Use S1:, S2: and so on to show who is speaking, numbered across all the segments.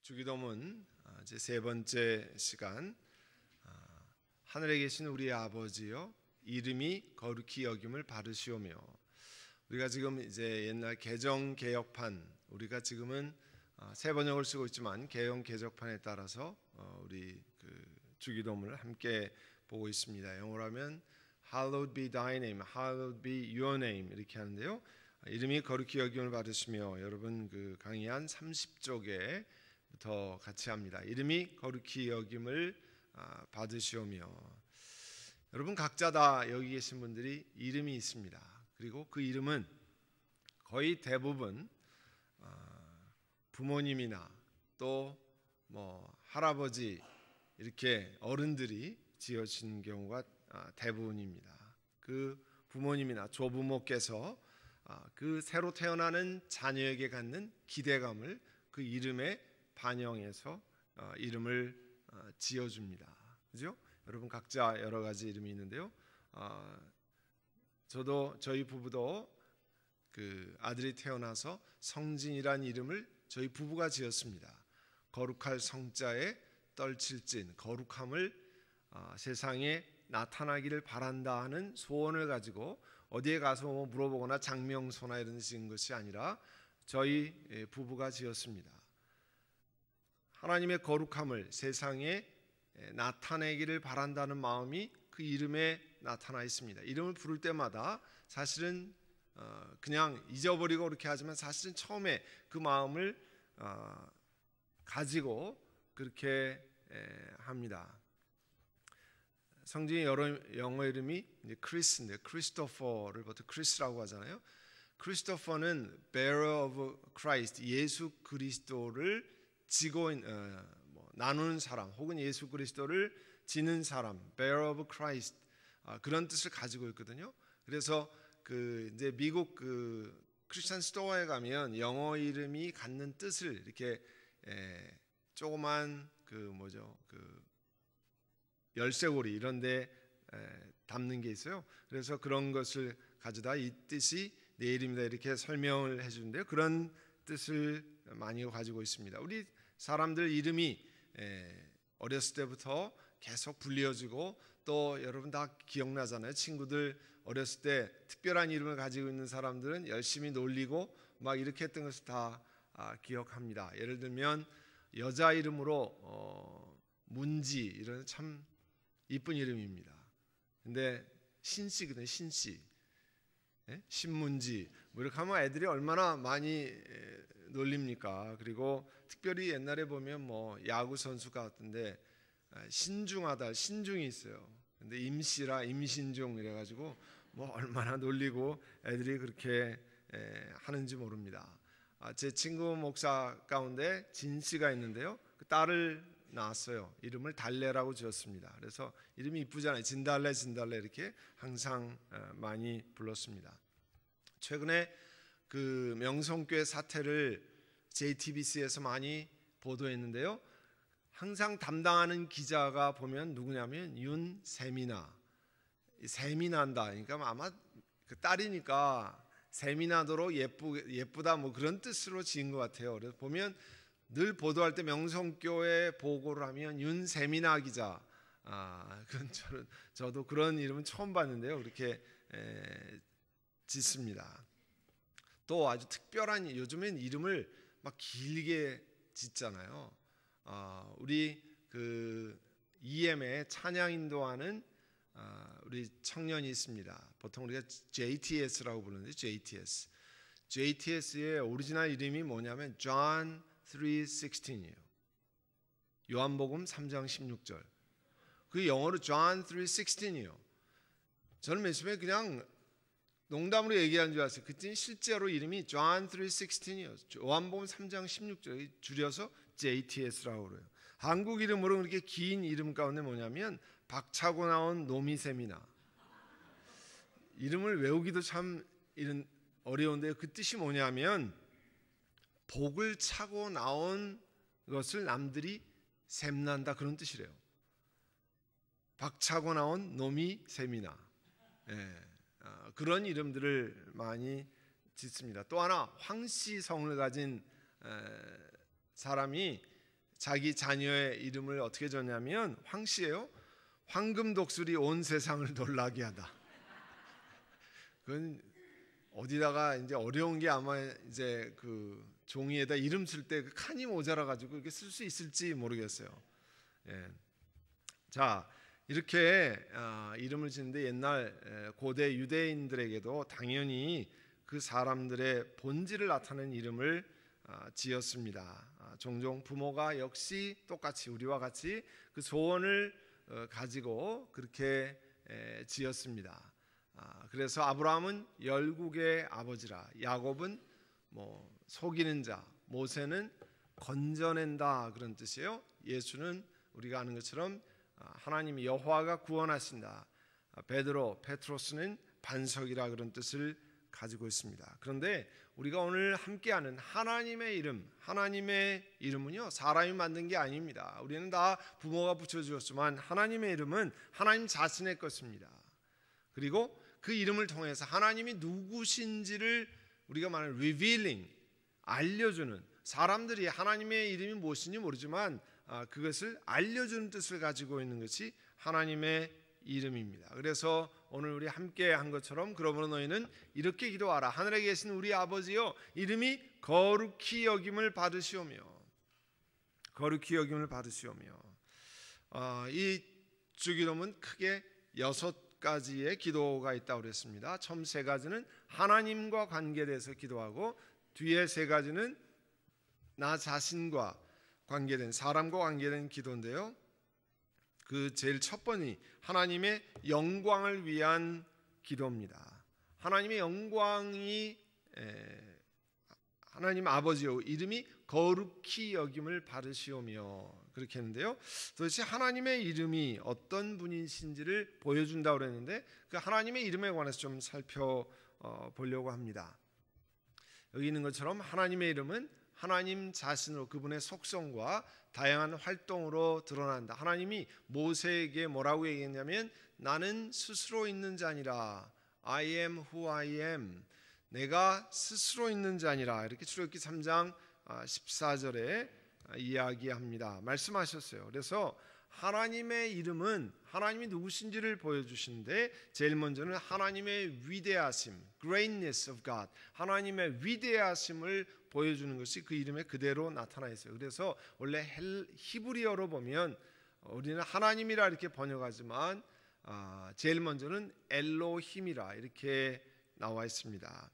S1: 주기도문 제 세 번째 시간. 하늘에 계신 우리 아버지여, 이름이 거룩히 여김을 받으시오며. 우리가 지금 이제 옛날 개정 개혁판, 우리가 지금은 새 번역을 쓰고 있지만 개정 개혁판에 따라서 우리 주기도문을 함께 보고 있습니다. 영어로 하면 Hallowed be thy name, Hallowed be your name 이렇게 하는데요. 이름이 거룩히 여김을 받으시며, 여러분 강의 한 30쪽에부터 같이 합니다. 이름이 거룩히 여김을 받으시오며. 여러분 각자 다 여기 계신 분들이 이름이 있습니다. 그리고 그 이름은 거의 대부분 부모님이나 또 할아버지 이렇게 어른들이 지어진 경우가 대부분입니다. 그 부모님이나 조부모께서 그 새로 태어나는 자녀에게 갖는 기대감을 그 이름에 반영해서 이름을 지어줍니다. 그죠? 여러분 각자 여러 가지 이름이 있는데요. 저희 부부도 그 아들이 태어나서 성진이라는 이름을 저희 부부가 지었습니다. 거룩할 성자에 떨칠진, 거룩함을 세상에 나타나기를 바란다 하는 소원을 가지고 어디에 가서 물어보거나 장명소나 이런 지은 것이 아니라 저희 부부가 지었습니다. 하나님의 거룩함을 세상에 나타내기를 바란다는 마음이 그 이름에 나타나 있습니다. 이름을 부를 때마다 사실은 그냥 잊어버리고 그렇게 하지만 사실은 처음에 그 마음을 가지고 그렇게 합니다. 성진이 영어 이름이 크리스인데, 크리스토퍼를 보통 크리스라고 하잖아요. 크리스토퍼는 bearer of Christ, 예수 그리스도를 지고 나누는 사람, 혹은 예수 그리스도를 지는 사람, bearer of Christ, 그런 뜻을 가지고 있거든요. 그래서 이제 미국 크리스찬 스토어에 가면 영어 이름이 갖는 뜻을 이렇게 조그만 열쇠고리 이런데 담는 게 있어요. 그래서 그런 것을 가져다 이 뜻이 내 이름이다 이렇게 설명을 해주는데요. 그런 뜻을 많이 가지고 있습니다. 우리 사람들 이름이 어렸을 때부터 계속 불려지고, 또 여러분 다 기억나잖아요. 친구들 어렸을 때 특별한 이름을 가지고 있는 사람들은 열심히 놀리고 막 이렇게 했던 것을 다 기억합니다. 예를 들면 여자 이름으로 문지, 이런 참 이쁜 이름입니다. 근데 신씨거든요. 신씨, 신문지 이렇게 하면 애들이 얼마나 많이 놀립니까? 그리고 특별히 옛날에 보면 야구 선수 같은데 신중하다, 신중이 있어요. 근데 임씨라 임신중 이래가지고 얼마나 놀리고 애들이 그렇게 하는지 모릅니다. 제 친구 목사 가운데 진씨가 있는데요. 그 딸을 낳았어요. 이름을 달래라고 지었습니다. 그래서 이름이 이쁘잖아요. 진달래 진달래 이렇게 항상 많이 불렀습니다. 최근에 그 명성교회 사태를 JTBC에서 많이 보도했는데요. 항상 담당하는 기자가 보면 누구냐면 윤세미나, 세미난다. 그러니까 아마 그 딸이니까 세미나도록 예쁘다 그런 뜻으로 지은 것 같아요. 그래서 보면 늘 보도할 때 명성교회 보고를 하면 윤세미나 기자, 저도 그런 이름은 처음 봤는데요. 그렇게 짓습니다. 또 아주 특별한, 요즘엔 이름을 막 길게 짓잖아요. 우리 EM에 찬양 인도하는 우리 청년이 있습니다. 보통 우리가 JTS라고 부르는데 JTS의 오리지널 이름이 뭐냐면 John 3:16이에요. 요한복음 3장 16절. 그 영어로 John 3:16이에요. 저는 맨 처음에 그냥 농담으로 얘기하는 줄 알았어요. 그때 실제로 이름이 John 3:16이에요. 요한복음 3장 16절 줄여서 JTS라고 그래요. 한국 이름으로 그렇게 긴 이름 가운데 뭐냐면 박차고 나온 노미세미나. 이름을 외우기도 참 어려운데요. 그 뜻이 뭐냐면 복을 차고 나온 것을 남들이 샘난다, 그런 뜻이래요. 박차고 나온 놈이 셈이나, 그런 이름들을 많이 짓습니다. 또 하나 황씨 성을 가진 사람이 자기 자녀의 이름을 어떻게 줬냐면 황씨예요. 황금 독수리 온 세상을 놀라게 하다. 그건 어디다가 이제 어려운 게 아마 이제 그 종이에다 이름 쓸 때 그 칸이 모자라 가지고 이렇게 쓸 수 있을지 모르겠어요. 예. 자, 이렇게 이름을 짓는데 옛날 고대 유대인들에게도 당연히 그 사람들의 본질을 나타내는 이름을 지었습니다. 종종 부모가 역시 똑같이 우리와 같이 그 소원을 가지고 그렇게 지었습니다. 그래서 아브라함은 열국의 아버지라, 야곱은 뭐 속이는 자, 모세는 건져낸다 그런 뜻이에요. 예수는 우리가 아는 것처럼 하나님 여호와가 구원하신다. 베드로, 페트로스는 반석이라 그런 뜻을 가지고 있습니다. 그런데 우리가 오늘 함께하는 하나님의 이름, 하나님의 이름은요 사람이 만든 게 아닙니다. 우리는 다 부모가 붙여주었지만 하나님의 이름은 하나님 자신의 것입니다. 그리고 그 이름을 통해서 하나님이 누구신지를 우리가 말하는 revealing, 알려주는, 사람들이 하나님의 이름이 무엇인지 모르지만 그것을 알려주는 뜻을 가지고 있는 것이 하나님의 이름입니다. 그래서 오늘 우리 함께 한 것처럼 그러므로 너희는 이렇게 기도하라. 하늘에 계신 우리 아버지여, 이름이 거룩히 여김을 받으시오며, 거룩히 여김을 받으시오며. 이 주기도문 크게 6가지의 기도가 있다고 그랬습니다. 처음 3가지는 하나님과 관계돼서 기도하고, 뒤에 3가지는 나 자신과 관계된, 사람과 관계된 기도인데요. 그 제일 첫 번이 하나님의 영광을 위한 기도입니다. 하나님의 영광이 하나님 아버지요, 이름이 거룩히 여김을 받으시오며, 그렇게 했는데요. 도대체 하나님의 이름이 어떤 분이신지를 보여준다고 그랬는데 그 하나님의 이름에 관해서 좀 살펴보려고 합니다. 여기 있는 것처럼 하나님의 이름은 하나님 자신으로, 그분의 속성과 다양한 활동으로 드러난다. 하나님이 모세에게 뭐라고 얘기했냐면 나는 스스로 있는 자니라. I am who I am. 내가 스스로 있는 자니라. 이렇게 출애굽기 3장 14절에 이야기합니다. 말씀하셨어요. 그래서 하나님의 이름은 하나님이 누구신지를 보여주시는데 제일 먼저는 하나님의 위대하심, greatness of God, 하나님의 위대하심을 보여주는 것이 그 이름에 그대로 나타나 있어요. 그래서 원래 히브리어로 보면 우리는 하나님이라 이렇게 번역하지만 제일 먼저는 엘로힘이라 이렇게 나와 있습니다.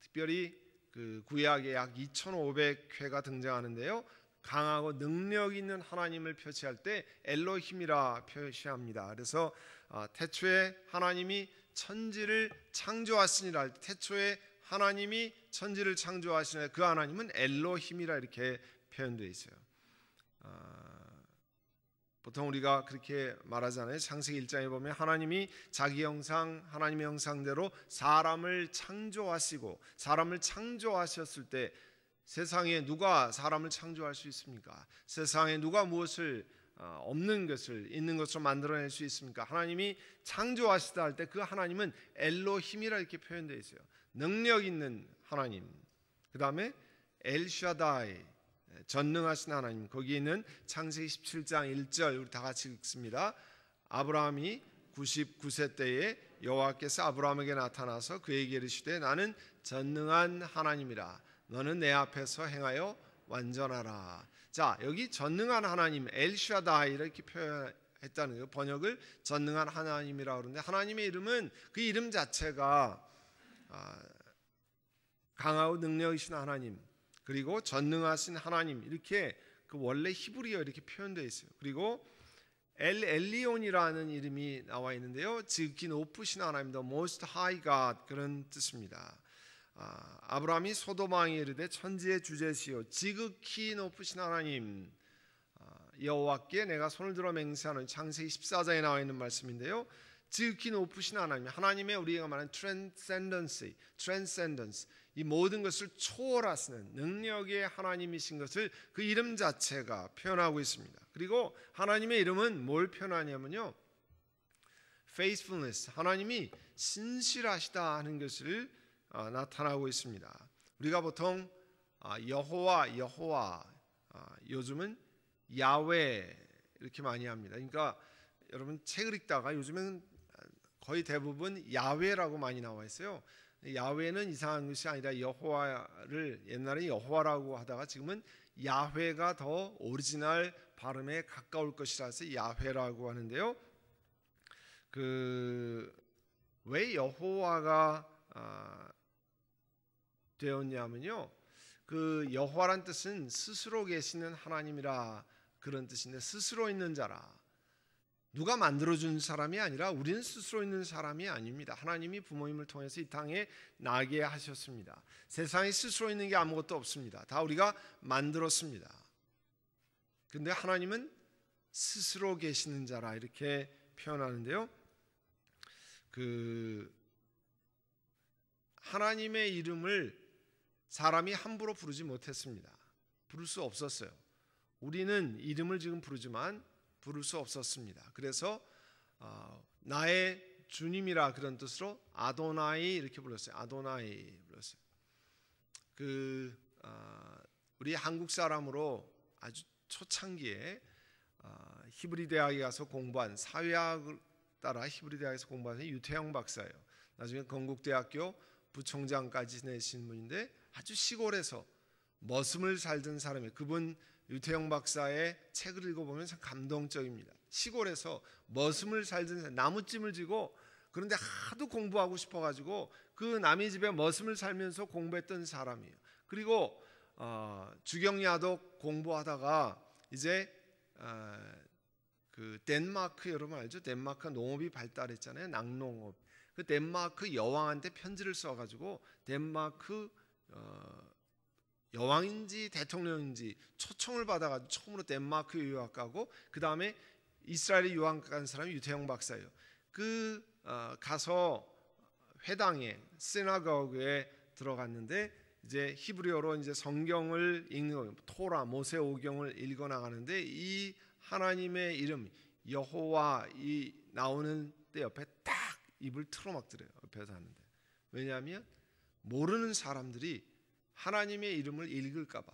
S1: 특별히 그 구약에 약 2,500회가 등장하는데요. 강하고 능력 있는 하나님을 표시할 때 엘로힘이라 표시합니다. 그래서 태초에 하나님이 천지를 창조하시니라 할 때 태초에 하나님이 천지를 창조하시니라 그 하나님은 엘로힘이라 이렇게 표현되어 있어요. 보통 우리가 그렇게 말하잖아요. 창세기 1장에 보면 하나님이 자기 형상, 하나님의 형상대로 사람을 창조하시고, 사람을 창조하셨을 때 세상에 누가 사람을 창조할 수 있습니까? 세상에 누가 무엇을 없는 것을 있는 것으로 만들어낼 수 있습니까? 하나님이 창조하시다 할 때 그 하나님은 엘로힘이라 이렇게 표현되어 있어요. 능력 있는 하나님. 그 다음에 엘샤다이, 전능하신 하나님. 거기 있는 창세기 17장 1절 우리 다 같이 읽습니다. 아브라함이 99세 때에 여호와께서 아브라함에게 나타나서 그에게 이르시되 나는 전능한 하나님이라. 너는 내 앞에서 행하여 완전하라. 자, 여기 전능한 하나님 엘샤다이 이렇게 표현했다는 거예요. 번역을 전능한 하나님이라고 그러는데 하나님의 이름은 그 이름 자체가 강하고 능력이신 하나님, 그리고 전능하신 하나님, 이렇게 그 원래 히브리어 이렇게 표현되어 있어요. 그리고 엘 엘리온이라는 이름이 나와 있는데요. 지극히 높으신 하나님, the most high God, 그런 뜻입니다. 아브라함이 소돔왕에 이르되 천지의 주제시요 지극히 높으신 하나님 여호와께 내가 손을 들어 맹세하는, 창세기 14장에 나와 있는 말씀인데요. 지극히 높으신 하나님, 하나님의 우리가 말하는 transcendence, 이 모든 것을 초월하시는 능력의 하나님이신 것을 그 이름 자체가 표현하고 있습니다. 그리고 하나님의 이름은 뭘 표현하냐면요, faithfulness, 하나님이 신실하시다 하는 것을 나타나고 있습니다. 우리가 보통 여호와 요즘은 야훼 이렇게 많이 합니다. 그러니까 여러분 책을 읽다가 요즘은 거의 대부분 야훼라고 많이 나와 있어요. 야훼는 이상한 것이 아니라 여호와를 옛날에 여호와라고 하다가 지금은 야훼가 더 오리지널 발음에 가까울 것이라서 야훼라고 하는데요. 왜 여호와가 되었냐면요. 여호와란 뜻은 스스로 계시는 하나님이라 그런 뜻인데, 스스로 있는 자라. 누가 만들어준 사람이 아니라 우리는 스스로 있는 사람이 아닙니다. 하나님이 부모님을 통해서 이 땅에 나게 하셨습니다. 세상에 스스로 있는 게 아무것도 없습니다. 다 우리가 만들었습니다. 그런데 하나님은 스스로 계시는 자라 이렇게 표현하는데요. 하나님의 이름을 사람이 함부로 부르지 못했습니다. 부를 수 없었어요. 우리는 이름을 지금 부르지만 부를 수 없었습니다. 그래서 나의 주님이라 그런 뜻으로 아도나이 이렇게 불렀어요. 아도나이 불렀어요. 우리 한국 사람으로 아주 초창기에 히브리 대학에 가서 공부한, 사회학을 따라 히브리 대학에서 공부한 유태영 박사예요. 나중에 건국대학교 부총장까지 지내신 분인데 아주 시골에서 머슴을 살던 사람이에요. 그분 유태영 박사의 책을 읽어보면 참 감동적입니다. 시골에서 머슴을 살던 사람, 나무찜을 지고, 그런데 하도 공부하고 싶어가지고 그 남의 집에 머슴을 살면서 공부했던 사람이에요. 그리고 주경야독 공부하다가 이제 덴마크, 여러분 알죠? 덴마크 농업이 발달했잖아요. 낙농업. 그 덴마크 여왕한테 편지를 써가지고 덴마크 여왕인지 대통령인지 초청을 받아가지고 처음으로 덴마크 유학 가고, 그 다음에 이스라엘에 유학 간 사람이 유태영 박사예요. 가서 회당에, 시나고그에 들어갔는데 이제 히브리어로 이제 성경을 읽는 거예요. 토라, 모세오경을 읽어 나가는데 이 하나님의 이름 여호와 이 나오는 때 옆에 딱 입을 틀어막더래요. 옆에서 하는데. 왜냐하면 모르는 사람들이 하나님의 이름을 읽을까봐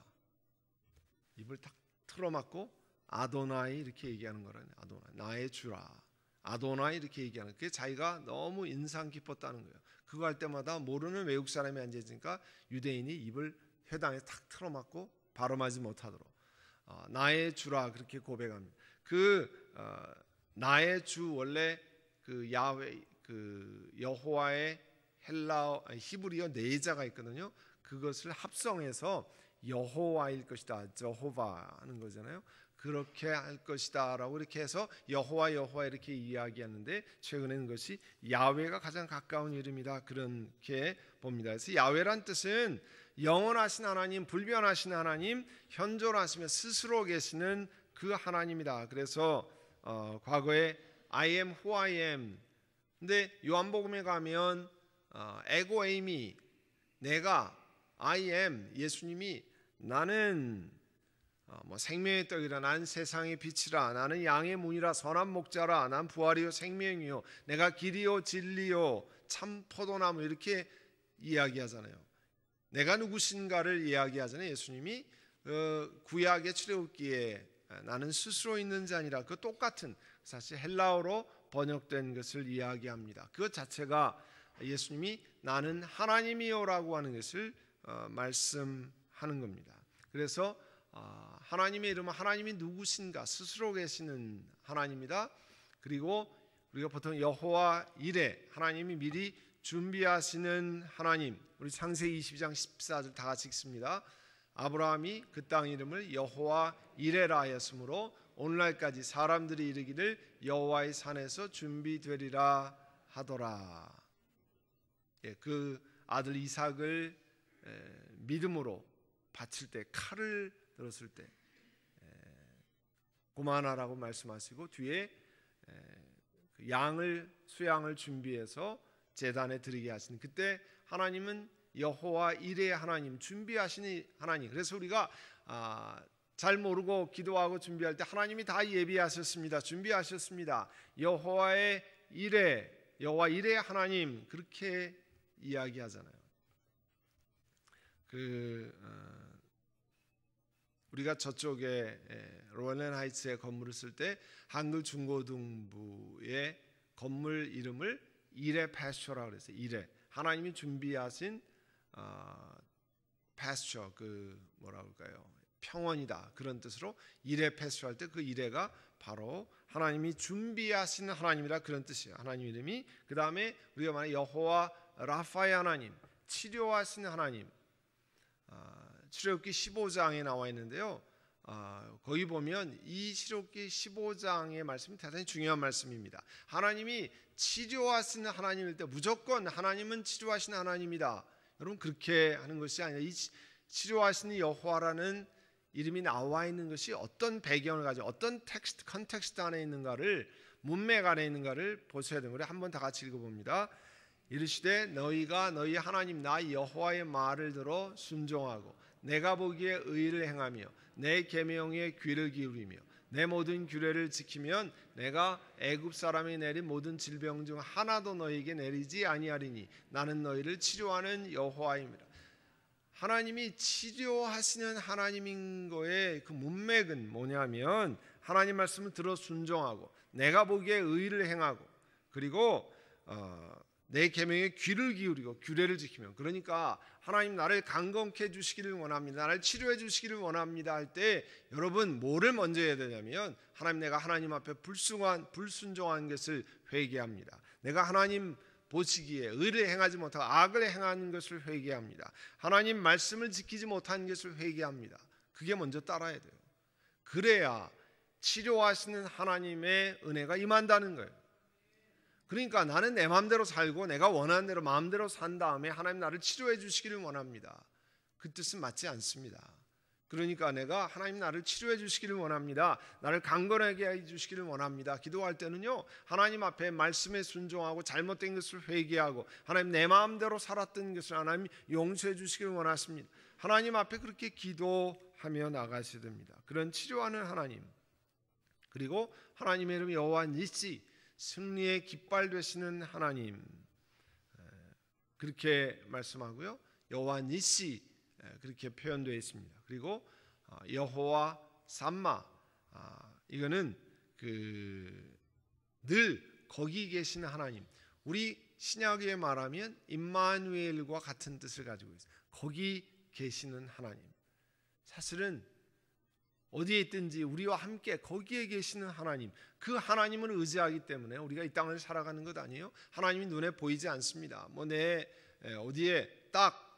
S1: 입을 딱 틀어막고 아도나이 이렇게 얘기하는 거라네. 아도나이, 나의 주라. 아도나이 이렇게 얘기하는, 그게 자기가 너무 인상 깊었다는 거예요. 그거 할 때마다 모르는 외국 사람이 앉아있으니까 유대인이 입을 회당에 탁 틀어막고 발음하지 못하도록 나의 주라 그렇게 고백합니다. 나의 주, 원래 야훼, 여호와의 히브리어 네자가 있거든요. 그것을 합성해서 여호와일 것이다, 저호바 하는 거잖아요. 그렇게 할 것이다 라고 이렇게 해서 여호와 이렇게 이야기하는데, 최근에는 그것이 야훼가 가장 가까운 이름이다 그렇게 봅니다. 그래서 야훼란 뜻은 영원하신 하나님, 불변하신 하나님, 현존하시며 스스로 계시는 그 하나님이다. 그래서 과거에 I am who I am. 근데 요한복음에 가면 에고 에이미, 내가 I am, 예수님이 나는 생명의 떡이라, 나는 세상의 빛이라, 나는 양의 문이라, 선한 목자라, 난 부활이요 생명이요, 내가 길이요 진리요 참 포도나무 이렇게 이야기하잖아요. 내가 누구신가를 이야기하잖아요. 예수님이 구약의 출애굽기에 나는 스스로 있는 자 아니라, 그 똑같은 사실 헬라어로 번역된 것을 이야기합니다. 그것 자체가 예수님이 나는 하나님이요라고 하는 것을 말씀하는 겁니다. 그래서 하나님의 이름은 하나님이 누구신가, 스스로 계시는 하나님이다. 그리고 우리가 보통 여호와 이레, 하나님이 미리 준비하시는 하나님. 우리 창세기 22장 14절 다 같이 읽습니다. 아브라함이 그 땅 이름을 여호와 이레라 하였으므로 오늘날까지 사람들이 이르기를 여호와의 산에서 준비되리라 하더라. 그 아들 이삭을 믿음으로 바칠 때, 칼을 들었을 때 고만하라고 말씀하시고 뒤에 수양을 준비해서 제단에 드리게 하시는, 그때 하나님은 여호와 이레의 하나님, 준비하시는 하나님. 그래서 우리가 잘 모르고 기도하고 준비할 때 하나님이 다 예비하셨습니다, 준비하셨습니다, 여호와 이레의 하나님 그렇게 이야기하잖아요. 우리가 저쪽에 로얄랜드 하이츠에 건물을 쓸 때 한글 중고등부의 건물 이름을 이레 패스처라고 그랬어요. 이레, 하나님이 준비하신 패스처, 그 뭐라고 할까요? 평원이다, 그런 뜻으로 이레 패스처 할 때 그 이레가 바로 하나님이 준비하시는 하나님이라 그런 뜻이에요. 하나님 이름이. 그 다음에 우리가 말하는 여호와 라파의 하나님, 치료하시는 하나님. 출애굽기 15장에 나와 있는데요. 거기 보면 이 출애굽기 15장의 말씀이 대단히 중요한 말씀입니다. 하나님이 치료하시는 하나님일 때 무조건 하나님은 치료하시는 하나님이다. 여러분, 그렇게 하는 것이 아니라 이 치료하시는 여호와라는 이름이 나와 있는 것이 어떤 배경을 가지고 어떤 텍스트, 컨텍스트 안에 있는가를, 문맥 안에 있는가를 보셔야 됩니다. 우리 한번 다 같이 읽어봅니다. 이르시되 너희가 너희 하나님 나 여호와의 말을 들어 순종하고 내가 보기에 의를 행하며 내 계명에 귀를 기울이며 내 모든 규례를 지키면 내가 애굽 사람이 내린 모든 질병 중 하나도 너희에게 내리지 아니하리니 나는 너희를 치료하는 여호와입니다. 하나님이 치료하시는 하나님인 거에 그 문맥은 뭐냐면 하나님 말씀을 들어 순종하고 내가 보기에 의를 행하고 그리고 내 계명에 귀를 기울이고 규례를 지키면, 그러니까 하나님 나를 강건케 해주시기를 원합니다, 나를 치료해 주시기를 원합니다 할 때 여러분 뭐를 먼저 해야 되냐면 하나님, 내가 하나님 앞에 불순종한 것을 회개합니다. 내가 하나님 보시기에 의를 행하지 못하고 악을 행하는 것을 회개합니다. 하나님 말씀을 지키지 못한 것을 회개합니다. 그게 먼저 따라야 돼요. 그래야 치료하시는 하나님의 은혜가 임한다는 거예요. 그러니까 나는 내 마음대로 살고 내가 원하는 대로 마음대로 산 다음에 하나님 나를 치료해 주시기를 원합니다. 그 뜻은 맞지 않습니다. 그러니까 내가 하나님 나를 치료해 주시기를 원합니다, 나를 강건하게 해 주시기를 원합니다 기도할 때는요, 하나님 앞에 말씀에 순종하고 잘못된 것을 회개하고 하나님 내 마음대로 살았던 것을 하나님 용서해 주시기를 원하십니다. 하나님 앞에 그렇게 기도하며 나가셔야 됩니다. 그런 치료하는 하나님, 그리고 하나님의 이름 여호와 니시, 승리의 깃발 되시는 하나님, 그렇게 말씀하고요. 여호와 니시 그렇게 표현되어 있습니다. 그리고 여호와 삼마, 이거는 늘 거기 계시는 하나님. 우리 신약에 말하면 임마누엘과 같은 뜻을 가지고 있어요. 거기 계시는 하나님. 사실은 어디에 있든지 우리와 함께 거기에 계시는 하나님, 그 하나님을 의지하기 때문에 우리가 이 땅을 살아가는 것 아니에요? 하나님이 눈에 보이지 않습니다. 내 어디에 딱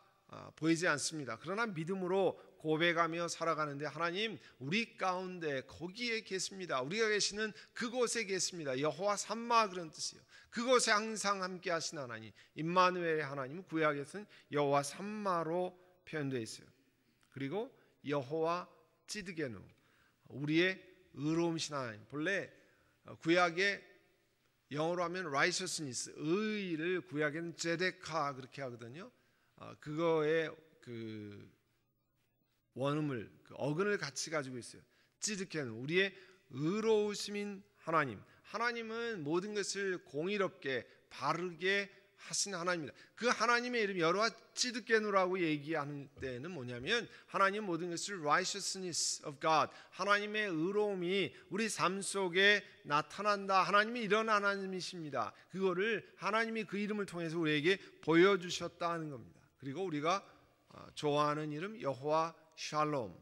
S1: 보이지 않습니다. 그러나 믿음으로 고백하며 살아가는데 하나님 우리 가운데 거기에 계십니다. 우리가 계시는 그곳에 계십니다. 여호와 삼마, 그런 뜻이에요. 그곳에 항상 함께 하신 하나님, 임마누엘의 하나님, 구약에서는 여호와 삼마로 표현되어 있어요. 그리고 여호와 찌드게누, 우리의 의로움신 하나님. 본래 구약에 영어로 하면 righteousness, 의를 구약에는 제데카 그렇게 하거든요. 그거의 그 원음을, 그 어근을 같이 가지고 있어요. 찌드케는 우리의 의로우심인 하나님. 하나님은 모든 것을 공의롭게 바르게 하신 하나님입니다. 그 하나님의 이름 여호와 찌드케누라고 얘기하는 때는 뭐냐면 하나님 모든 것을 righteousness of God, 하나님의 의로움이 우리 삶 속에 나타난다. 하나님이 이런 하나님이십니다. 그거를 하나님이 그 이름을 통해서 우리에게 보여주셨다 하는 겁니다. 그리고 우리가 좋아하는 이름 여호와 샬롬,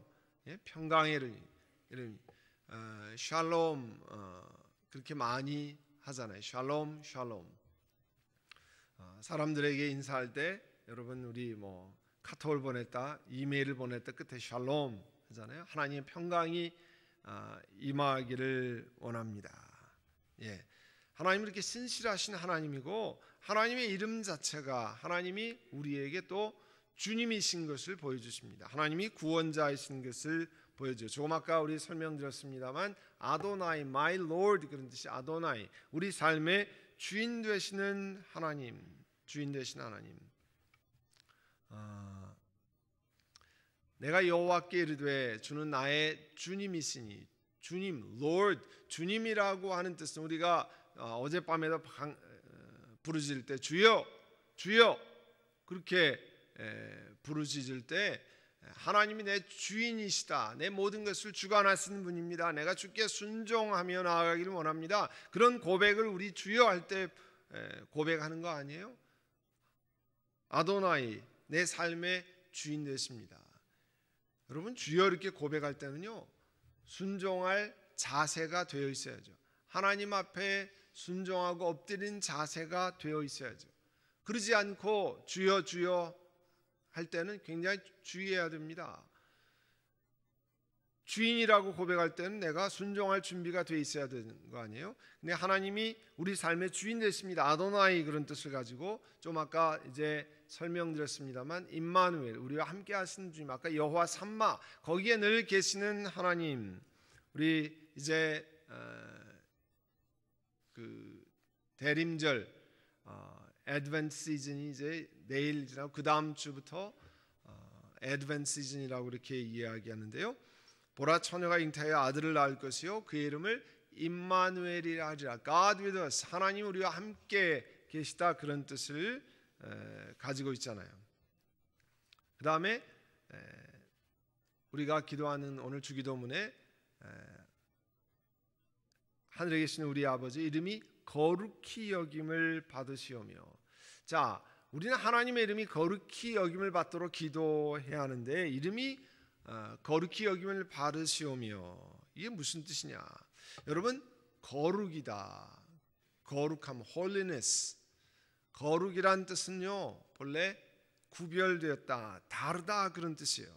S1: 평강의 이름 샬롬, 그렇게 많이 하잖아요. 샬롬 샬롬. 사람들에게 인사할 때 여러분 우리 카톡을 보냈다, 이메일을 보냈다 끝에 샬롬 하잖아요. 하나님의 평강이 임하기를 원합니다. 하나님은 이렇게 신실하신 하나님이고 하나님의 이름 자체가 하나님이 우리에게 또 주님이신 것을 보여주십니다. 하나님이 구원자이신 것을 보여줘요. 조금 아까 우리 설명드렸습니다만 아도나이, my Lord, 그런 뜻이 아도나이, 우리 삶의 주인 되시는 하나님, 주인 되신 하나님. 내가 여호와께 이르되 주는 나의 주님이시니, 주님, Lord, 주님이라고 하는 뜻은 우리가 어젯밤에도 부르짖을 때 주여, 주여 그렇게 부르짖을 때 하나님이 내 주인이시다. 내 모든 것을 주관하시는 분입니다. 내가 주께 순종하며 나아가기를 원합니다. 그런 고백을 우리 주여 할 때 고백하는 거 아니에요? 아도나이, 내 삶의 주인 되십니다. 여러분, 주여 이렇게 고백할 때는요, 순종할 자세가 되어 있어야죠. 하나님 앞에 순종하고 엎드린 자세가 되어 있어야죠. 그러지 않고 주여 주여 할 때는 굉장히 주의해야 됩니다. 주인이라고 고백할 때는 내가 순종할 준비가 돼 있어야 되는 거 아니에요? 근데 하나님이 우리 삶의 주인 되십니다. 아도나이 그런 뜻을 가지고 좀 아까 이제 설명드렸습니다만 임마누엘, 우리와 함께 하시는 주님, 아까 여호와 삼마, 거기에 늘 계시는 하나님. 우리 이제 그 대림절 애드벤트 시즌이 이제 내일 지나고 그 다음 주부터 애드벤트 시즌이라고 이렇게 이야기하는데요. 보라, 처녀가 잉태하여 아들을 낳을 것이요 그의 이름을 임마누엘이라 하리라. God with us, 하나님 우리와 함께 계시다, 그런 뜻을 가지고 있잖아요. 그 다음에 우리가 기도하는 오늘 주기도문에 하늘에 계신 우리 아버지 이름이 거룩히 여김을 받으시오며. 자, 우리는 하나님의 이름이 거룩히 여김을 받도록 기도해야 하는데, 이름이 거룩히 여김을 받으시오며, 이게 무슨 뜻이냐? 여러분, 거룩이다, 거룩함, holiness, 거룩이란 뜻은요 본래 구별되었다, 다르다, 그런 뜻이에요.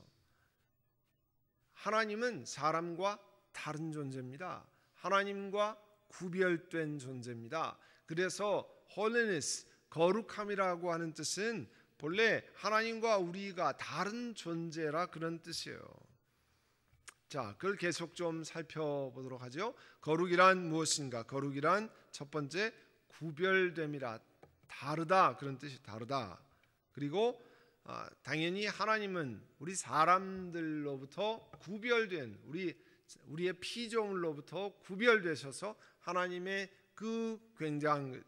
S1: 하나님은 사람과 다른 존재입니다. 하나님과 구별된 존재입니다. 그래서 holiness, 거룩함이라고 하는 뜻은 본래 하나님과 우리가 다른 존재라, 그런 뜻이에요. 자, 그걸 계속 좀 살펴보도록 하죠. 거룩이란 무엇인가? 거룩이란 첫 번째 구별됨이라, 다르다, 그런 뜻이 다르다. 그리고 당연히 하나님은 우리 사람들로부터 구별된, 우리의 피조물로부터 구별되셔서 하나님의 그 굉장한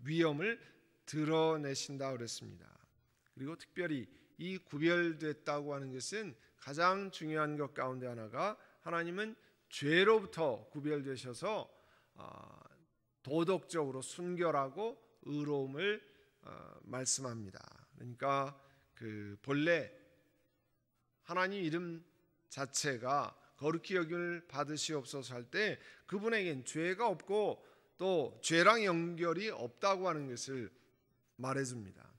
S1: 위엄을 드러내신다 그랬습니다. 그리고 특별히 이 구별됐다고 하는 것은 가장 중요한 것 가운데 하나가, 하나님은 죄로부터 구별되셔서 도덕적으로 순결하고 의로움을 말씀합니다. 그러니까 그 본래 하나님 이름 자체가 거룩히 여김을 받으시옵소서 할 때 그분에겐 죄가 없고 또 죄랑 연결이 없다고 하는 것을 말해줍니다.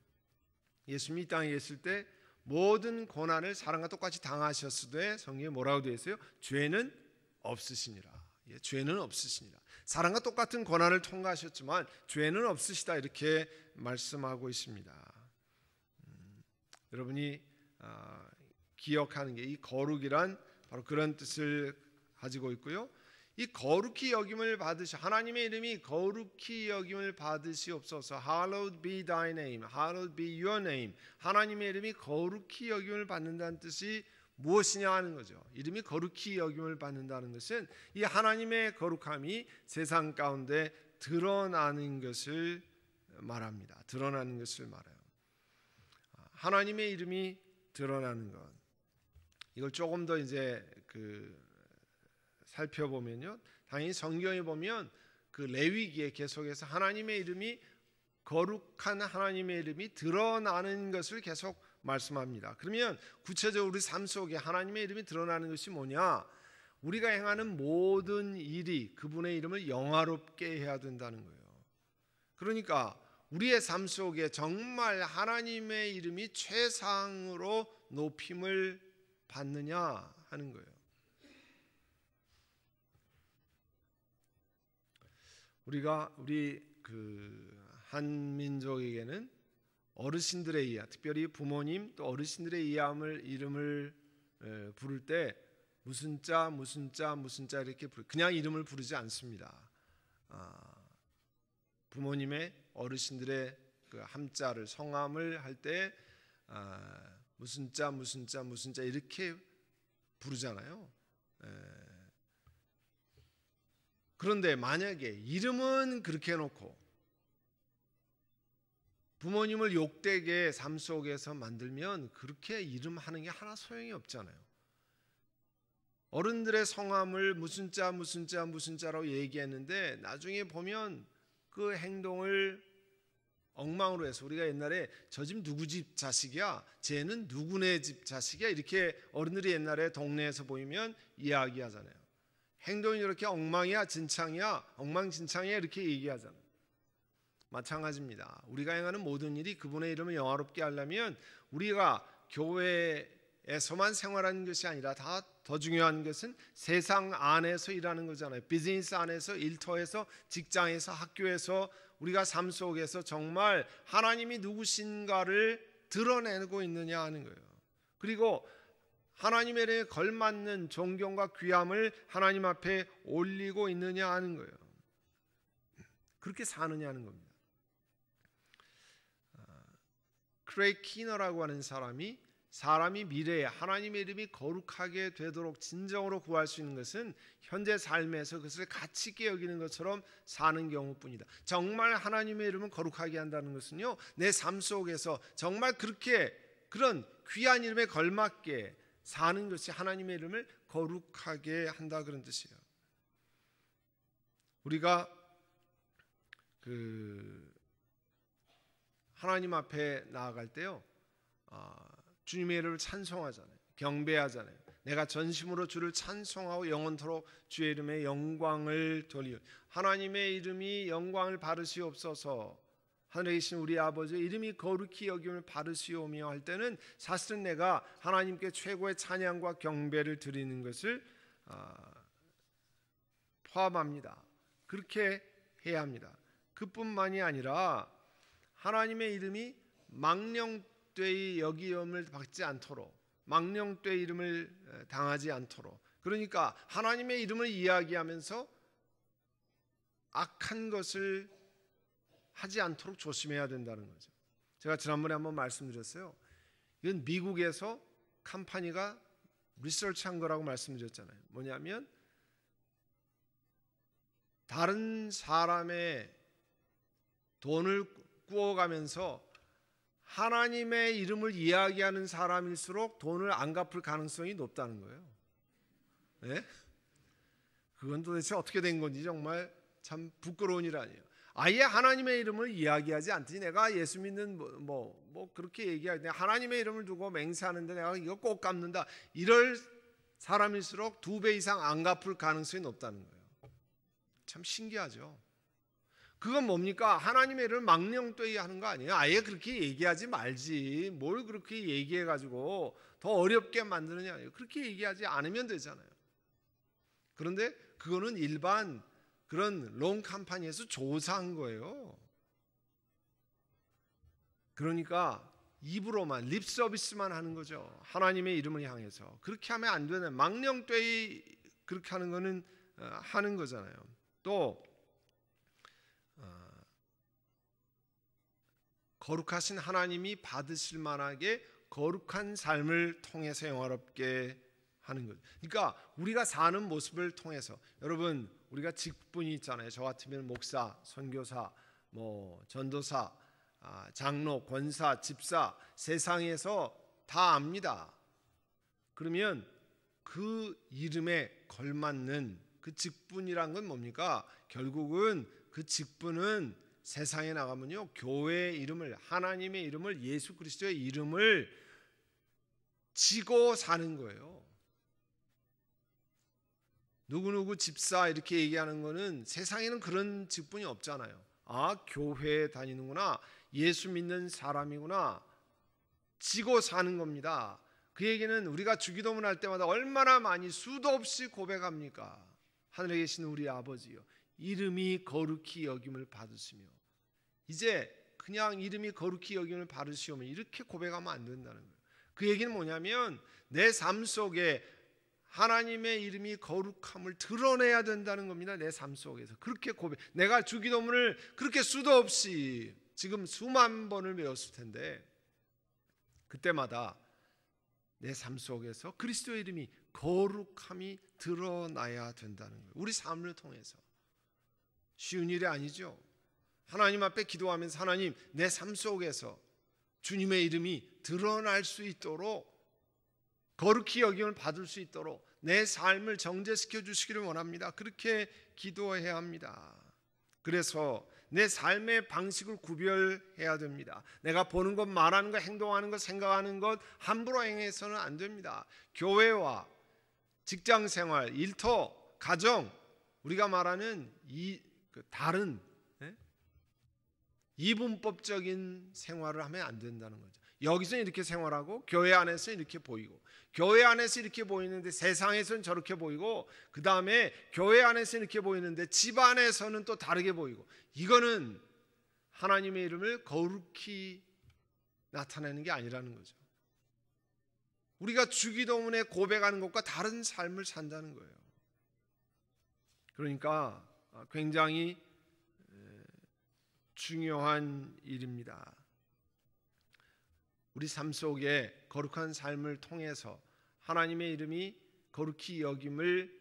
S1: 예수님이 이 땅에 계실 때 모든 고난을 사람과 똑같이 당하셨으되 성경에 뭐라고 되어 있어요? 죄는 없으시니라. 예, 죄는 없으시니라. 사람과 똑같은 고난을 통과하셨지만 죄는 없으시다, 이렇게 말씀하고 있습니다. 여러분이 기억하는 게 이 거룩이란 바로 그런 뜻을 가지고 있고요. 이 거룩히 여김을 받으시, 하나님의 이름이 거룩히 여김을 받으시옵소서. Hallowed be thy name, hallowed be your name. 하나님의 이름이 거룩히 여김을 받는다는 뜻이 무엇이냐 하는 거죠. 이름이 거룩히 여김을 받는다는 것은 이 하나님의 거룩함이 세상 가운데 드러나는 것을 말합니다. 드러나는 것을 말해요. 하나님의 이름이 드러나는 것, 이걸 조금 더 이제 살펴보면요, 당연히 성경에 보면 그 레위기에 계속해서 하나님의 이름이, 거룩한 하나님의 이름이 드러나는 것을 계속 말씀합니다. 그러면 구체적으로 우리 삶 속에 하나님의 이름이 드러나는 것이 뭐냐? 우리가 행하는 모든 일이 그분의 이름을 영화롭게 해야 된다는 거예요. 그러니까 우리의 삶 속에 정말 하나님의 이름이 최상으로 높임을 받느냐 하는 거예요. 우리 한민족에게는 어르신들의 이하, 특별히 부모님 또 어르신들의 이름을 부를 때 무슨 자 이렇게 그냥 이름을 부르지 않습니다. 부모님의 어르신들의 그 함자를, 성함을 할 때 무슨 자 이렇게 부르잖아요. 그런데 만약에 이름은 그렇게 해놓고 부모님을 욕되게 삶 속에서 만들면 그렇게 이름하는 게 하나 소용이 없잖아요. 어른들의 성함을 무슨 자 무슨 자 무슨 자라고 얘기했는데 나중에 보면 그 행동을 엉망으로 해서 우리가 옛날에 저 집 누구 집 자식이야, 쟤는 누구네 집 자식이야, 이렇게 어른들이 옛날에 동네에서 보이면 이야기하잖아요. 행동이 이렇게 엉망이야 진창이야 엉망진창이야 이렇게 얘기하잖아요. 마찬가지입니다. 우리가 행하는 모든 일이 그분의 이름을 영화롭게 하려면 우리가 교회에서만 생활하는 것이 아니라 더 중요한 것은 세상 안에서 일하는 거잖아요. 비즈니스 안에서, 일터에서, 직장에서, 학교에서 우리가 삶 속에서 정말 하나님이 누구신가를 드러내고 있느냐 하는 거예요. 그리고 하나님에 대해 걸맞는 존경과 귀함을 하나님 앞에 올리고 있느냐 하는 거예요. 그렇게 사느냐 하는 겁니다. 크레이크 키너라고 하는 사람이 미래에 하나님의 이름이 거룩하게 되도록 진정으로 구할 수 있는 것은 현재 삶에서 그것을 가치 있게 여기는 것처럼 사는 경우뿐이다. 정말 하나님의 이름을 거룩하게 한다는 것은요, 내 삶 속에서 정말 그렇게 그런 귀한 이름에 걸맞게 사는 것이 하나님의 이름을 거룩하게 한다 그런 뜻이에요. 우리가 하나님 앞에 나아갈 때요, 주님의 이름을 찬송하잖아요. 경배하잖아요. 내가 전심으로 주를 찬송하고 영원토록 주의 이름에 영광을 돌리오. 하나님의 이름이 영광을 받으시옵소서. 하늘에 계신 우리 아버지의 이름이 거룩히 여김을 받으시오며 할 때는 사실은 내가 하나님께 최고의 찬양과 경배를 드리는 것을 포함합니다. 그렇게 해야 합니다. 그뿐만이 아니라 하나님의 이름이 망령되이 여김을 받지 않도록, 망령되이 이름을 당하지 않도록, 그러니까 하나님의 이름을 이야기하면서 악한 것을 하지 않도록 조심해야 된다는 거죠. 제가 지난번에 한번 말씀드렸어요. 이건 미국에서 컴퍼니가 리서치한 거라고 말씀드렸잖아요. 뭐냐면 다른 사람의 돈을 꾸어가면서 하나님의 이름을 이야기하는 사람일수록 돈을 안 갚을 가능성이 높다는 거예요. 네? 그건 도대체 어떻게 된 건지 정말 참 부끄러운 일 아니에요. 아예 하나님의 이름을 이야기하지 않더니 내가 예수 믿는 뭐 그렇게 얘기하는데 하나님의 이름을 두고 맹세하는데 내가 이거 꼭 갚는다, 이럴 사람일수록 2배 이상 안 갚을 가능성이 높다는 거예요. 참 신기하죠. 그건 뭡니까? 하나님의 이름을 망령되이 하는 거 아니에요? 아예 그렇게 얘기하지 말지, 뭘 그렇게 얘기해가지고 더 어렵게 만드느냐. 그렇게 얘기하지 않으면 되잖아요. 그런데 그거는 일반 그런 롱 컴퍼니에서 조사한 거예요. 그러니까 입으로만 립 서비스만 하는 거죠. 하나님의 이름을 향해서. 그렇게 하면 안 되는, 망령되이 그렇게 하는 거는 하는 거잖아요. 또 거룩하신 하나님이 받으실 만하게 거룩한 삶을 통해서 영화롭게 하는 것. 그러니까 우리가 사는 모습을 통해서, 여러분 우리가 직분이 있잖아요. 저 같으면 목사, 선교사, 전도사, 장로, 권사, 집사, 세상에서 다 압니다. 그러면 그 이름에 걸맞는 그 직분이란 건 뭡니까? 결국은 그 직분은 세상에 나가면요, 교회의 이름을, 하나님의 이름을, 예수 그리스도의 이름을 지고 사는 거예요. 누구누구 집사 이렇게 얘기하는 거는 세상에는 그런 직분이 없잖아요. 아, 교회에 다니는구나, 예수 믿는 사람이구나, 지고 사는 겁니다. 그 얘기는 우리가 주기도문 할 때마다 얼마나 많이 수도 없이 고백합니까? 하늘에 계신 우리 아버지요, 이름이 거룩히 여김을 받으시며. 이제 그냥 이름이 거룩히 여김을 받으시오면 이렇게 고백하면 안 된다는 거예요. 그 얘기는 뭐냐면 내 삶 속에 하나님의 이름이 거룩함을 드러내야 된다는 겁니다. 내 삶 속에서 그렇게 내가 주기도문을 그렇게 수도 없이 지금 수만 번을 배웠을 텐데 그때마다 내 삶 속에서 그리스도의 이름이 거룩함이 드러나야 된다는 거예요. 우리 삶을 통해서. 쉬운 일이 아니죠. 하나님 앞에 기도하면서 하나님, 내 삶 속에서 주님의 이름이 드러날 수 있도록, 거룩히 여김을 받을 수 있도록 내 삶을 정죄시켜 주시기를 원합니다. 그렇게 기도해야 합니다. 그래서 내 삶의 방식을 구별해야 됩니다. 내가 보는 것, 말하는 것, 행동하는 것, 생각하는 것 함부로 행해서는 안 됩니다. 교회와 직장생활, 일터, 가정, 우리가 말하는 다른 이분법적인 생활을 하면 안 된다는 거죠. 여기서는 이렇게 생활하고 교회 안에서 이렇게 보이고, 교회 안에서 이렇게 보이는데 세상에서는 저렇게 보이고, 그 다음에 교회 안에서 이렇게 보이는데 집 안에서는 또 다르게 보이고, 이거는 하나님의 이름을 거룩히 나타내는 게 아니라는 거죠. 우리가 주기도문에 고백하는 것과 다른 삶을 산다는 거예요. 그러니까 굉장히 중요한 일입니다. 우리 삶 속에 거룩한 삶을 통해서 하나님의 이름이 거룩히 여김을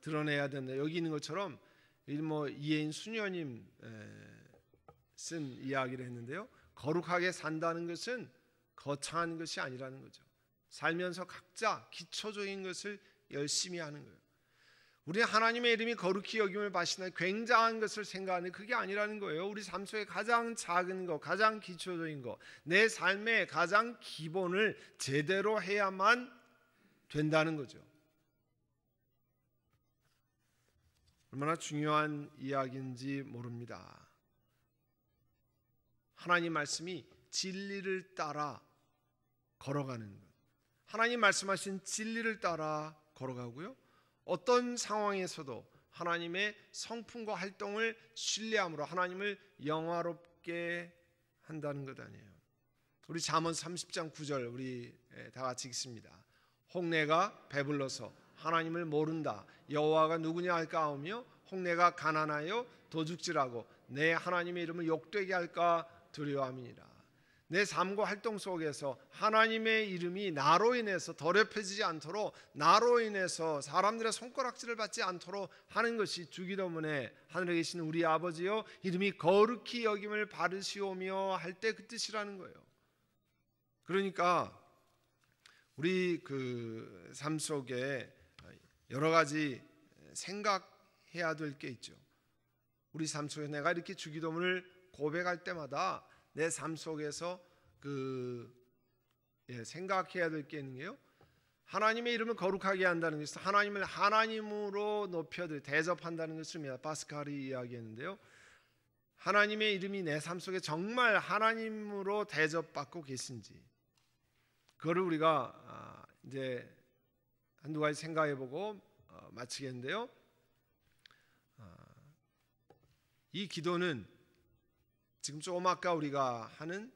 S1: 드러내야 된다. 여기 있는 것처럼 이혜인 수녀님 쓴 이야기를 했는데요, 거룩하게 산다는 것은 거창한 것이 아니라는 거죠. 살면서 각자 기초적인 것을 열심히 하는 거예요. 우리 하나님의 이름이 거룩히 여김을 받으시는 굉장한 것을 생각하는, 그게 아니라는 거예요. 우리 삶 속에 가장 작은 것, 가장 기초적인 것, 내 삶의 가장 기본을 제대로 해야만 된다는 거죠. 얼마나 중요한 이야기인지 모릅니다. 하나님 말씀이 진리를 따라 걸어가는 것, 하나님 말씀하신 진리를 따라 걸어가고요, 어떤 상황에서도 하나님의 성품과 활동을 신뢰함으로 하나님을 영화롭게 한다는 것 아니에요. 우리 잠언 30장 9절 우리 다 같이 읽습니다. 홍내가 배불러서 하나님을 모른다. 여호와가 누구냐 할까 하며 홍내가 가난하여 도둑질하고 내 하나님의 이름을 욕되게 할까 두려워함이니라. 내 삶과 활동 속에서 하나님의 이름이 나로 인해서 더럽혀지지 않도록, 나로 인해서 사람들의 손가락질을 받지 않도록 하는 것이 주기도문에 하늘에 계신 우리 아버지여 이름이 거룩히 여김을 받으시오며 할 때 그 뜻이라는 거예요. 그러니까 우리 그 삶 속에 여러 가지 생각해야 될 게 있죠. 우리 삶 속에 내가 이렇게 주기도문을 고백할 때마다 내 삶 속에서 생각해야 될 게 있는 게요, 하나님의 이름을 거룩하게 한다는 것은 하나님을 하나님으로 높여들 대접한다는 것입니다. 파스칼이 이야기했는데요, 하나님의 이름이 내 삶 속에 정말 하나님으로 대접받고 계신지, 그거를 우리가 이제 한두 가지 생각해보고 마치겠는데요, 이 기도는 지금 조금 아까 우리가 하는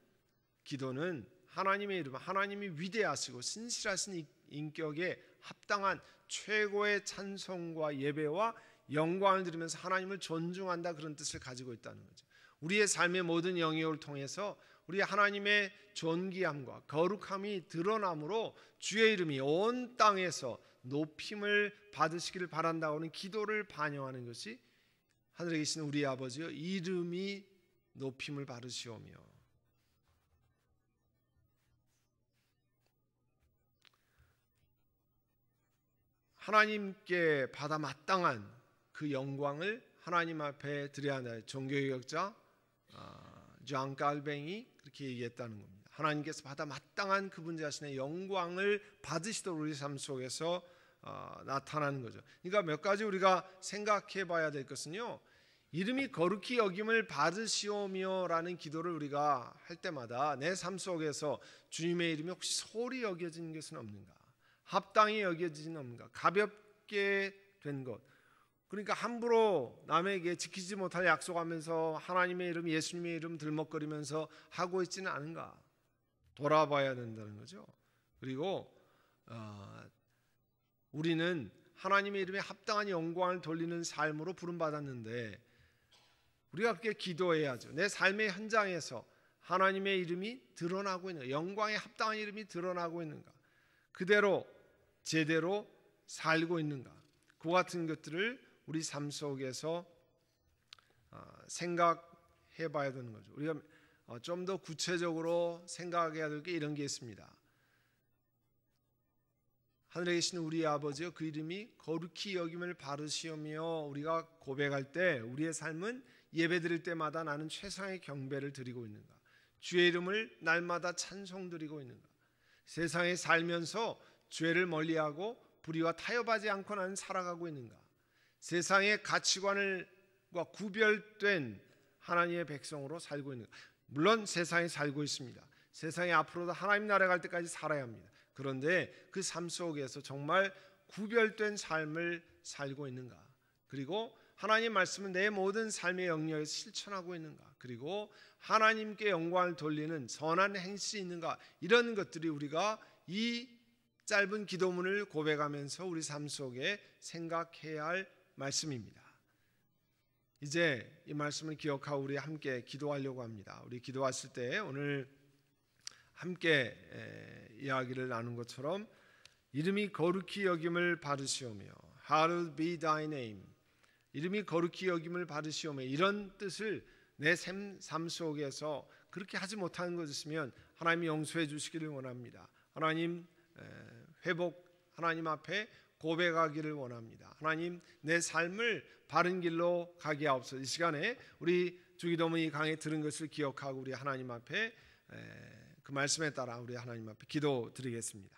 S1: 기도는 하나님의 이름, 하나님이 위대하시고 신실하신 인격에 합당한 최고의 찬송과 예배와 영광을 드리면서 하나님을 존중한다, 그런 뜻을 가지고 있다는 거죠. 우리의 삶의 모든 영역을 통해서 우리 하나님의 존귀함과 거룩함이 드러남으로 주의 이름이 온 땅에서 높임을 받으시기를 바란다고 하는 기도를 반영하는 것이 하늘에 계신 우리 아버지여 이름이 높임을 받으시오며, 하나님께 받아 마땅한 그 영광을 하나님 앞에 드려야 한다. 종교개혁자 존 칼뱅이 그렇게 얘기했다는 겁니다. 하나님께서 받아 마땅한 그분 자신의 영광을 받으시도록 우리 삶 속에서 나타나는 거죠. 그러니까 몇 가지 우리가 생각해 봐야 될 것은요, 이름이 거룩히 여김을 받으시오며 라는 기도를 우리가 할 때마다 내 삶 속에서 주님의 이름이 혹시 소홀히 여겨진 것은 없는가, 합당히 여겨지는 없는가, 가볍게 된 것, 그러니까 함부로 남에게 지키지 못할 약속하면서 하나님의 이름, 예수님의 이름 들먹거리면서 하고 있지는 않은가 돌아봐야 된다는 거죠. 그리고 우리는 하나님의 이름에 합당한 영광을 돌리는 삶으로 부름받았는데 우리가 그렇게 기도해야죠. 내 삶의 현장에서 하나님의 이름이 드러나고 있는가, 영광에 합당한 이름이 드러나고 있는가, 그대로 제대로 살고 있는가, 그 같은 것들을 우리 삶 속에서 생각해 봐야 되는 거죠. 우리가 좀 더 구체적으로 생각해야 될 게 이런 게 있습니다. 하늘에 계신 우리 아버지여, 그 이름이 거룩히 여김을 바르시오며, 우리가 고백할 때 우리의 삶은 예배드릴 때마다 나는 최상의 경배를 드리고 있는가, 주의 이름을 날마다 찬송드리고 있는가, 세상에 살면서 죄를 멀리하고 불의와 타협하지 않고 나는 살아가고 있는가, 세상의 가치관과 구별된 하나님의 백성으로 살고 있는가. 물론 세상에 살고 있습니다. 세상에 앞으로도 하나님 나라 갈 때까지 살아야 합니다. 그런데 그 삶 속에서 정말 구별된 삶을 살고 있는가, 그리고 하나님 말씀은 내 모든 삶의 영역에서 실천하고 있는가, 그리고 하나님께 영광을 돌리는 선한 행실이 있는가, 이런 것들이 우리가 이 짧은 기도문을 고백하면서 우리 삶 속에 생각해야 할 말씀입니다. 이제 이 말씀을 기억하고 우리 함께 기도하려고 합니다. 우리 기도했을 때 오늘 함께 이야기를 나눈 것처럼 이름이 거룩히 여김을 받으시오며, Hallowed be thy name, 이름이 거룩히 여김을 받으시오며, 이런 뜻을 내 삶 속에서 그렇게 하지 못하는 것 있으면 하나님이 용서해 주시기를 원합니다. 하나님, 회복, 하나님 앞에 고백하기를 원합니다. 하나님, 내 삶을 바른 길로 가게 하옵소서. 이 시간에 우리 주기도문 이 강의 들은 것을 기억하고 우리 하나님 앞에 그 말씀에 따라 우리 하나님 앞에 기도드리겠습니다.